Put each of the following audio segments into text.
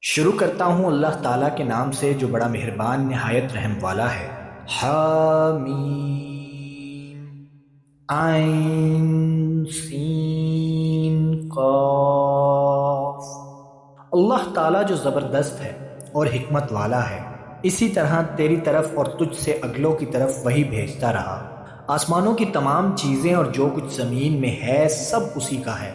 شروع کرتا ہوں اللہ تعالیٰ کے نام سے جو بڑا مہربان نہایت رحم والا ہے۔ حامیم عین سین قاف۔ اللہ تعالیٰ جو زبردست ہے اور حکمت والا ہے، اسی طرح تیری طرف اور تجھ سے اگلوں کی طرف وہی بھیجتا رہا۔ آسمانوں کی تمام چیزیں اور جو کچھ زمین میں ہے سب اسی کا ہے،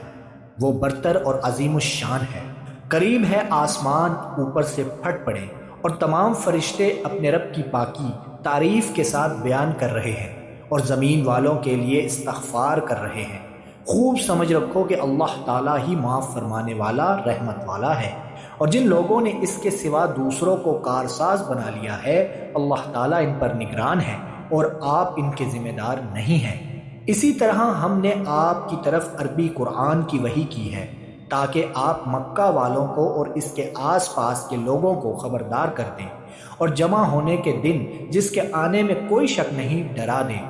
وہ برتر اور عظیم الشان ہے۔ قریب ہے آسمان اوپر سے پھٹ پڑے اور تمام فرشتے اپنے رب کی پاکی تعریف کے ساتھ بیان کر رہے ہیں اور زمین والوں کے لیے استغفار کر رہے ہیں۔ خوب سمجھ رکھو کہ اللہ تعالیٰ ہی معاف فرمانے والا رحمت والا ہے، اور جن لوگوں نے اس کے سوا دوسروں کو کارساز بنا لیا ہے اللہ تعالیٰ ان پر نگران ہے اور آپ ان کے ذمہ دار نہیں ہیں۔ اسی طرح ہم نے آپ کی طرف عربی قرآن کی وحی کی ہے تاکہ آپ مکہ والوں کو اور اس کے آس پاس کے لوگوں کو خبردار کر دیں اور جمع ہونے کے دن جس کے آنے میں کوئی شک نہیں ڈرا دیں۔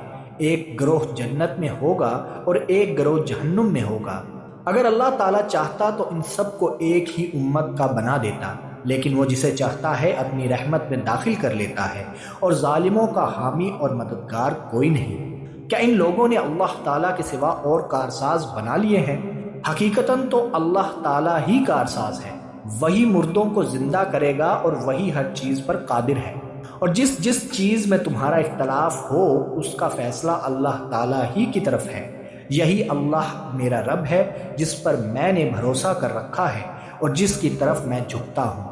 ایک گروہ جنت میں ہوگا اور ایک گروہ جہنم میں ہوگا۔ اگر اللہ تعالیٰ چاہتا تو ان سب کو ایک ہی امت کا بنا دیتا، لیکن وہ جسے چاہتا ہے اپنی رحمت میں داخل کر لیتا ہے، اور ظالموں کا حامی اور مددگار کوئی نہیں۔ کیا ان لوگوں نے اللہ تعالیٰ کے سوا اور کارساز بنا لیے ہیں؟ حقیقتاً تو اللہ تعالیٰ ہی کارساز ہے، وہی مردوں کو زندہ کرے گا اور وہی ہر چیز پر قادر ہے۔ اور جس جس چیز میں تمہارا اختلاف ہو اس کا فیصلہ اللہ تعالیٰ ہی کی طرف ہے۔ یہی اللہ میرا رب ہے جس پر میں نے بھروسہ کر رکھا ہے اور جس کی طرف میں جھکتا ہوں۔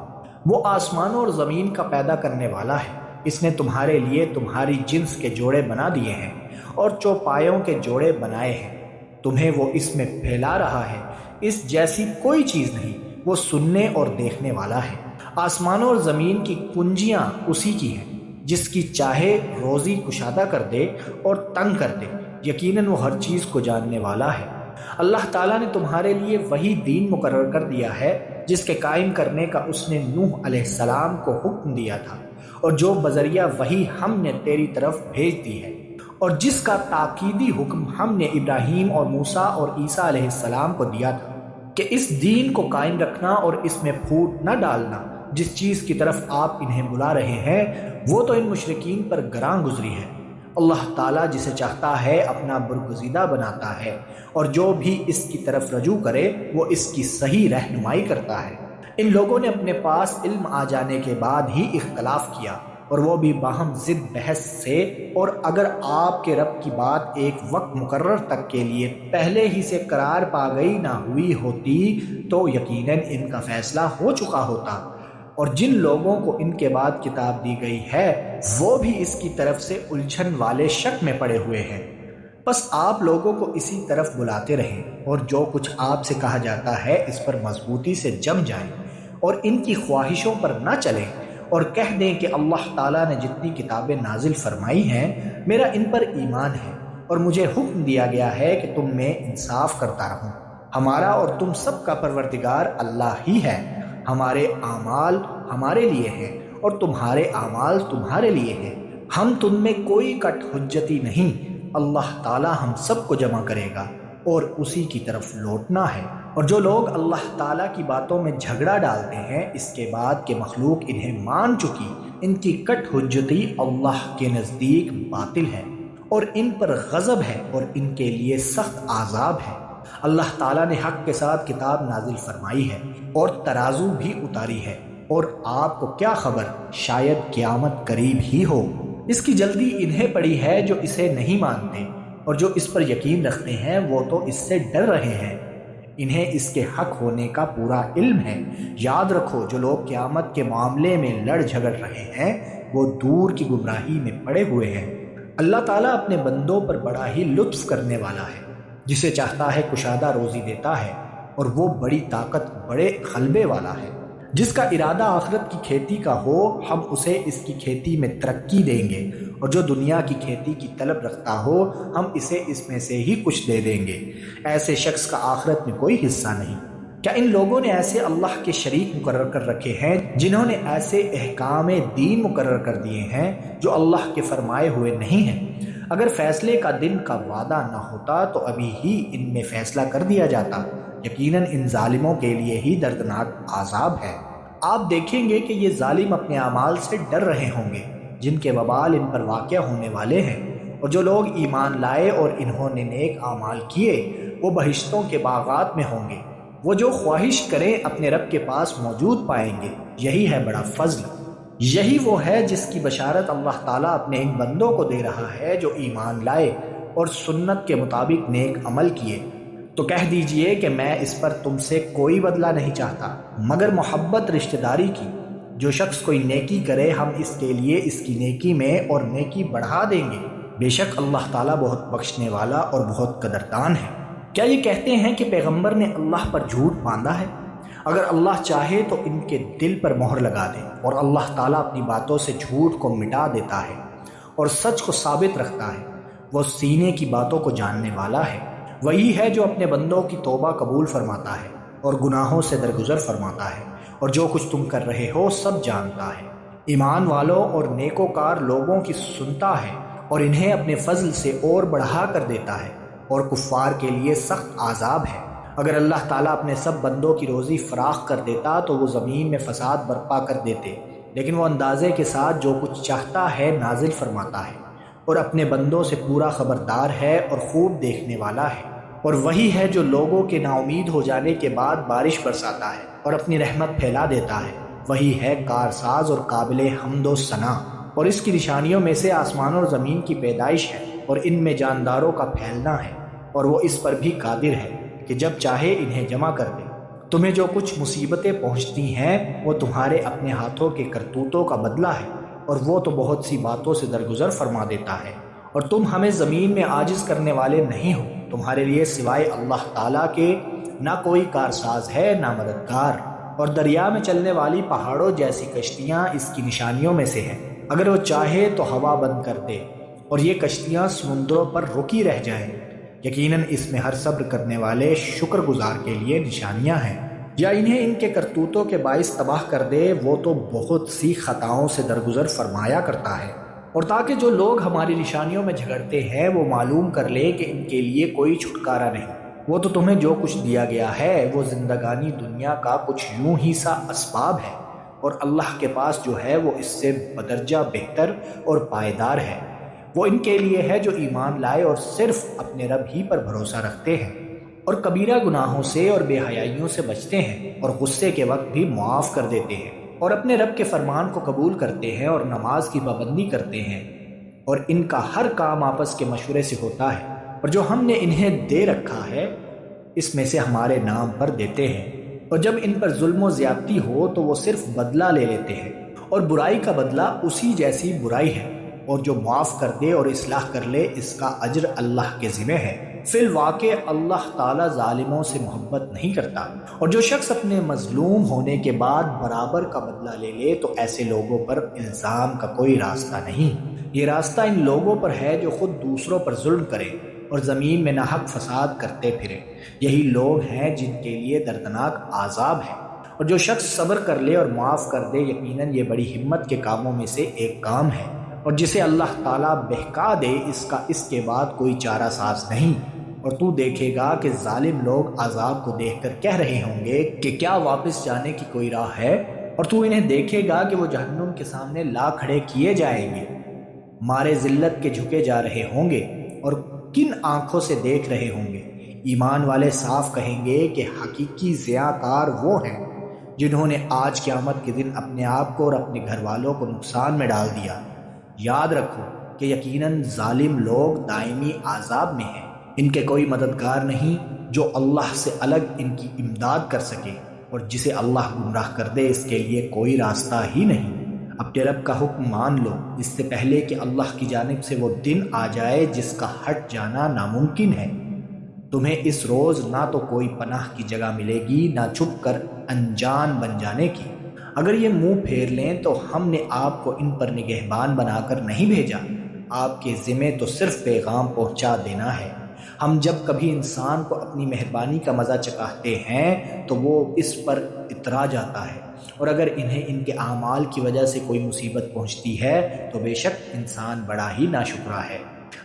وہ آسمانوں اور زمین کا پیدا کرنے والا ہے۔ اس نے تمہارے لیے تمہاری جنس کے جوڑے بنا دیے ہیں اور چوپایوں کے جوڑے بنائے ہیں۔ تمہیں وہ اس میں پھیلا رہا ہے، اس جیسی کوئی چیز نہیں، وہ سننے اور دیکھنے والا ہے۔ آسمانوں اور زمین کی کنجیاں اسی کی ہیں، جس کی چاہے روزی کشادہ کر دے اور تنگ کر دے، یقیناً وہ ہر چیز کو جاننے والا ہے۔ اللہ تعالیٰ نے تمہارے لیے وہی دین مقرر کر دیا ہے جس کے قائم کرنے کا اس نے نوح علیہ السلام کو حکم دیا تھا، اور جو بذریعہ وہی ہم نے تیری طرف بھیج دی ہے، اور جس کا تاکیدی حکم ہم نے ابراہیم اور موسیٰ اور عیسیٰ علیہ السلام کو دیا تھا کہ اس دین کو قائم رکھنا اور اس میں پھوٹ نہ ڈالنا۔ جس چیز کی طرف آپ انہیں بلا رہے ہیں وہ تو ان مشرکین پر گراں گزری ہے۔ اللہ تعالیٰ جسے چاہتا ہے اپنا برگزیدہ بناتا ہے، اور جو بھی اس کی طرف رجوع کرے وہ اس کی صحیح رہنمائی کرتا ہے۔ ان لوگوں نے اپنے پاس علم آ جانے کے بعد ہی اختلاف کیا، اور وہ بھی باہم ضد بحث سے، اور اگر آپ کے رب کی بات ایک وقت مقرر تک کے لیے پہلے ہی سے قرار پا گئی نہ ہوئی ہوتی تو یقیناً ان کا فیصلہ ہو چکا ہوتا، اور جن لوگوں کو ان کے بعد کتاب دی گئی ہے وہ بھی اس کی طرف سے الجھن والے شک میں پڑے ہوئے ہیں۔ بس آپ لوگوں کو اسی طرف بلاتے رہیں، اور جو کچھ آپ سے کہا جاتا ہے اس پر مضبوطی سے جم جائیں اور ان کی خواہشوں پر نہ چلیں، اور کہہ دیں کہ اللہ تعالیٰ نے جتنی کتابیں نازل فرمائی ہیں میرا ان پر ایمان ہے، اور مجھے حکم دیا گیا ہے کہ تم میں انصاف کرتا رہوں۔ ہمارا اور تم سب کا پروردگار اللہ ہی ہے۔ ہمارے اعمال ہمارے لیے ہیں اور تمہارے اعمال تمہارے لیے ہیں، ہم تم میں کوئی کٹ حجتی نہیں۔ اللہ تعالیٰ ہم سب کو جمع کرے گا اور اسی کی طرف لوٹنا ہے۔ اور جو لوگ اللہ تعالیٰ کی باتوں میں جھگڑا ڈالتے ہیں اس کے بعد کہ مخلوق انہیں مان چکی، ان کی کٹ حجتی اللہ کے نزدیک باطل ہے، اور ان پر غضب ہے اور ان کے لیے سخت عذاب ہے۔ اللہ تعالیٰ نے حق کے ساتھ کتاب نازل فرمائی ہے اور ترازو بھی اتاری ہے، اور آپ کو کیا خبر، شاید قیامت قریب ہی ہو۔ اس کی جلدی انہیں پڑی ہے جو اسے نہیں مانتے، اور جو اس پر یقین رکھتے ہیں وہ تو اس سے ڈر رہے ہیں۔ انہیں اس کے حق ہونے کا پورا علم ہے۔ یاد رکھو جو لوگ قیامت کے معاملے میں لڑ جھگڑ رہے ہیں وہ دور کی گمراہی میں پڑے ہوئے ہیں۔ اللہ تعالیٰ اپنے بندوں پر بڑا ہی لطف کرنے والا ہے، جسے چاہتا ہے کشادہ روزی دیتا ہے، اور وہ بڑی طاقت بڑے غلبے والا ہے۔ جس کا ارادہ آخرت کی کھیتی کا ہو ہم اسے اس کی کھیتی میں ترقی دیں گے، اور جو دنیا کی کھیتی کی طلب رکھتا ہو ہم اسے اس میں سے ہی کچھ دے دیں گے۔ ایسے شخص کا آخرت میں کوئی حصہ نہیں۔ کیا ان لوگوں نے ایسے اللہ کے شریک مقرر کر رکھے ہیں جنہوں نے ایسے احکام دین مقرر کر دیے ہیں جو اللہ کے فرمائے ہوئے نہیں ہیں؟ اگر فیصلے کا دن کا وعدہ نہ ہوتا تو ابھی ہی ان میں فیصلہ کر دیا جاتا، یقیناً ان ظالموں کے لیے ہی دردناک عذاب ہے۔ آپ دیکھیں گے کہ یہ ظالم اپنے اعمال سے ڈر رہے ہوں گے جن کے وبال ان پر واقع ہونے والے ہیں، اور جو لوگ ایمان لائے اور انہوں نے نیک اعمال کیے وہ بہشتوں کے باغات میں ہوں گے، وہ جو خواہش کریں اپنے رب کے پاس موجود پائیں گے، یہی ہے بڑا فضل۔ یہی وہ ہے جس کی بشارت اللہ تعالیٰ اپنے ان بندوں کو دے رہا ہے جو ایمان لائے اور سنت کے مطابق نیک عمل کیے۔ تو کہہ دیجئے کہ میں اس پر تم سے کوئی بدلہ نہیں چاہتا مگر محبت رشتہ داری کی۔ جو شخص کوئی نیکی کرے ہم اس کے لیے اس کی نیکی میں اور نیکی بڑھا دیں گے، بے شک اللہ تعالیٰ بہت بخشنے والا اور بہت قدردان ہے۔ کیا یہ کہتے ہیں کہ پیغمبر نے اللہ پر جھوٹ باندھا ہے؟ اگر اللہ چاہے تو ان کے دل پر مہر لگا دے، اور اللہ تعالیٰ اپنی باتوں سے جھوٹ کو مٹا دیتا ہے اور سچ کو ثابت رکھتا ہے۔ وہ سینے کی باتوں کو جاننے والا ہے۔ وہی ہے جو اپنے بندوں کی توبہ قبول فرماتا ہے اور گناہوں سے درگزر فرماتا ہے، اور جو کچھ تم کر رہے ہو سب جانتا ہے۔ ایمان والوں اور نیکوکار لوگوں کی سنتا ہے اور انہیں اپنے فضل سے اور بڑھا کر دیتا ہے، اور کفار کے لیے سخت عذاب ہے۔ اگر اللہ تعالیٰ اپنے سب بندوں کی روزی فراخ کر دیتا تو وہ زمین میں فساد برپا کر دیتے، لیکن وہ اندازے کے ساتھ جو کچھ چاہتا ہے نازل فرماتا ہے، اور اپنے بندوں سے پورا خبردار ہے اور خوب دیکھنے والا ہے۔ اور وہی ہے جو لوگوں کے نا امید ہو جانے کے بعد بارش برساتا ہے اور اپنی رحمت پھیلا دیتا ہے۔ وہی ہے کارساز اور قابل حمد و ثنا۔ اور اس کی نشانیوں میں سے آسمان اور زمین کی پیدائش ہے اور ان میں جانداروں کا پھیلنا ہے، اور وہ اس پر بھی قادر ہے کہ جب چاہے انہیں جمع کر دے۔ تمہیں جو کچھ مصیبتیں پہنچتی ہیں وہ تمہارے اپنے ہاتھوں کے کرتوتوں کا بدلہ ہے، اور وہ تو بہت سی باتوں سے درگزر فرما دیتا ہے۔ اور تم ہمیں زمین میں عاجز کرنے والے نہیں ہو، تمہارے لیے سوائے اللہ تعالیٰ کے نہ کوئی کارساز ہے نہ مددگار۔ اور دریا میں چلنے والی پہاڑوں جیسی کشتیاں اس کی نشانیوں میں سے ہیں۔ اگر وہ چاہے تو ہوا بند کر دے اور یہ کشتیاں سمندروں پر رکی رہ جائیں۔ یقیناً اس میں ہر صبر کرنے والے شکر گزار کے لیے نشانیاں ہیں۔ یا انہیں ان کے کرتوتوں کے باعث تباہ کر دے، وہ تو بہت سی خطاؤں سے درگزر فرمایا کرتا ہے۔ اور تاکہ جو لوگ ہماری نشانیوں میں جھگڑتے ہیں وہ معلوم کر لے کہ ان کے لیے کوئی چھٹکارا نہیں۔ وہ تو تمہیں جو کچھ دیا گیا ہے وہ زندگانی دنیا کا کچھ یوں ہی سا اسباب ہے، اور اللہ کے پاس جو ہے وہ اس سے بدرجہ بہتر اور پائیدار ہے۔ وہ ان کے لیے ہے جو ایمان لائے اور صرف اپنے رب ہی پر بھروسہ رکھتے ہیں، اور کبیرہ گناہوں سے اور بے حیائیوں سے بچتے ہیں، اور غصے کے وقت بھی معاف کر دیتے ہیں، اور اپنے رب کے فرمان کو قبول کرتے ہیں اور نماز کی پابندی کرتے ہیں، اور ان کا ہر کام آپس کے مشورے سے ہوتا ہے، اور جو ہم نے انہیں دے رکھا ہے اس میں سے ہمارے نام پر دیتے ہیں۔ اور جب ان پر ظلم و زیادتی ہو تو وہ صرف بدلہ لے لیتے ہیں، اور برائی کا بدلہ اسی جیسی برائی ہے، اور جو معاف کر دے اور اصلاح کر لے اس کا اجر اللہ کے ذمہ ہے۔ فی الواقع اللہ تعالیٰ ظالموں سے محبت نہیں کرتا، اور جو شخص اپنے مظلوم ہونے کے بعد برابر کا بدلہ لے لے تو ایسے لوگوں پر الزام کا کوئی راستہ نہیں۔ یہ راستہ ان لوگوں پر ہے جو خود دوسروں پر ظلم کریں اور زمین میں ناحق فساد کرتے پھریں۔ یہی لوگ ہیں جن کے لیے دردناک عذاب ہے۔ اور جو شخص صبر کر لے اور معاف کر دے، یقیناً یہ بڑی ہمت کے کاموں میں سے ایک کام ہے، اور جسے اللہ تعالیٰ بہکا دے اس کے بعد کوئی چارہ ساز نہیں۔ اور تو دیکھے گا کہ ظالم لوگ عذاب کو دیکھ کر کہہ رہے ہوں گے کہ کیا واپس جانے کی کوئی راہ ہے؟ اور تو انہیں دیکھے گا کہ وہ جہنم کے سامنے لا کھڑے کیے جائیں گے، مارے ذلت کے جھکے جا رہے ہوں گے، اور کن آنکھوں سے دیکھ رہے ہوں گے۔ ایمان والے صاف کہیں گے کہ حقیقی ضیاءکار وہ ہیں جنہوں نے آج قیامت کے دن اپنے آپ کو اور اپنے گھر والوں کو نقصان میں ڈال دیا۔ یاد رکھو کہ یقیناً ظالم لوگ دائمی عذاب میں ہیں۔ ان کے کوئی مددگار نہیں جو اللہ سے الگ ان کی امداد کر سکے، اور جسے اللہ گمراہ کر دے اس کے لیے کوئی راستہ ہی نہیں۔ اپنے رب کا حکم مان لو اس سے پہلے کہ اللہ کی جانب سے وہ دن آ جائے جس کا ہٹ جانا ناممکن ہے۔ تمہیں اس روز نہ تو کوئی پناہ کی جگہ ملے گی نہ چھپ کر انجان بن جانے کی۔ اگر یہ منہ پھیر لیں تو ہم نے آپ کو ان پر نگہبان بنا کر نہیں بھیجا، آپ کے ذمے تو صرف پیغام پہنچا دینا ہے۔ ہم جب کبھی انسان کو اپنی مہربانی کا مزہ چکھاتے ہیں تو وہ اس پر اترا جاتا ہے، اور اگر انہیں ان کے اعمال کی وجہ سے کوئی مصیبت پہنچتی ہے تو بے شک انسان بڑا ہی ناشکرا ہے۔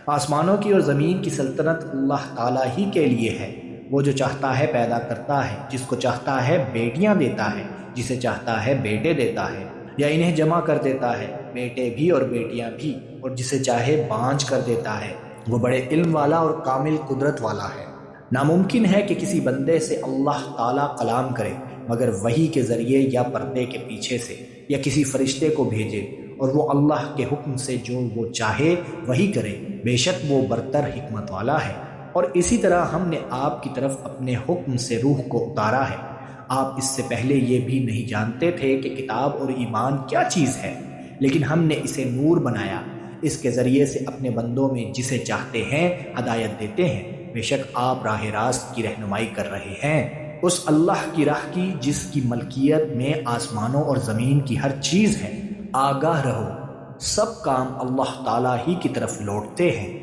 آسمانوں کی اور زمین کی سلطنت اللہ تعالیٰ ہی کے لیے ہے۔ وہ جو چاہتا ہے پیدا کرتا ہے، جس کو چاہتا ہے بیٹیاں دیتا ہے، جسے چاہتا ہے بیٹے دیتا ہے یا انہیں جمع کر دیتا ہے، بیٹے بھی اور بیٹیاں بھی، اور جسے چاہے بانجھ کر دیتا ہے۔ وہ بڑے علم والا اور کامل قدرت والا ہے۔ ناممکن ہے کہ کسی بندے سے اللہ تعالیٰ کلام کرے مگر وحی کے ذریعے یا پردے کے پیچھے سے، یا کسی فرشتے کو بھیجے اور وہ اللہ کے حکم سے جو وہ چاہے وہی کرے۔ بے شک وہ برتر حکمت والا ہے۔ اور اسی طرح ہم نے آپ کی طرف اپنے حکم سے روح کو اتارا ہے۔ آپ اس سے پہلے یہ بھی نہیں جانتے تھے کہ کتاب اور ایمان کیا چیز ہے، لیکن ہم نے اسے نور بنایا، اس کے ذریعے سے اپنے بندوں میں جسے چاہتے ہیں ہدایت دیتے ہیں۔ بے شک آپ راہ راست کی رہنمائی کر رہے ہیں، اس اللہ کی راہ کی جس کی ملکیت میں آسمانوں اور زمین کی ہر چیز ہے۔ آگاہ رہو، سب کام اللہ تعالیٰ ہی کی طرف لوٹتے ہیں۔